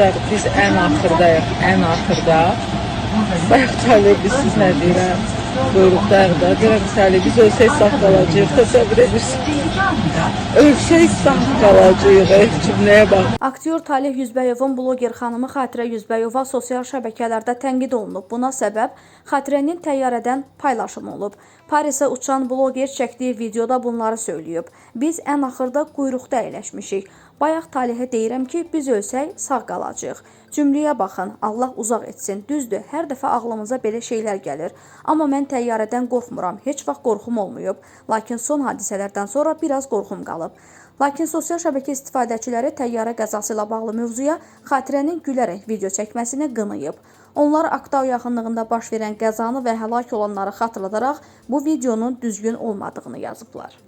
Biz ən axırdayıq, ən axırda. Bayaq Talib, siz nə deyirəm? Buyruqdayıq da. Deyirəm Talib, biz ölsək sağ qalacağıq, təsəvvür edirsin. Ölsək sağ qalacağıq, cümləyə bax. Aktyor Talih Yüzbəyovun bloger xanımı Xatirə Yüzbəyova sosial şəbəkələrdə tənqid olunub. Buna səbəb Xatirənin təyyarədən paylaşımı olub. Parisə uçan bloger çəkdiyi videoda bunları söyləyib. Biz ən axırda quyruqda əyləşmişik. Bayaq Talihə deyirəm ki, biz ölsək sağ qalacağıq. Cümləyə baxın, Allah uzaq etsin. Düzdür, hər dəfə ağlımıza belə şeylər gəlir. Amma mən təyyarədən qorxmuram, heç vaxt qorxum olmayıb. Lakin son hadisələrdən sonra biraz qorxum qalıb. Lakin sosial şəbəkə istifadəçiləri təyyarə qəzası ilə bağlı mövzuya Xatirənin gülərək video çəkməsini qınayıb. Onlar Aktau yaxınlığında baş verən qəzanı və həlak olanları xatırladaraq bu videonun düzgün olmadığını yazıblar.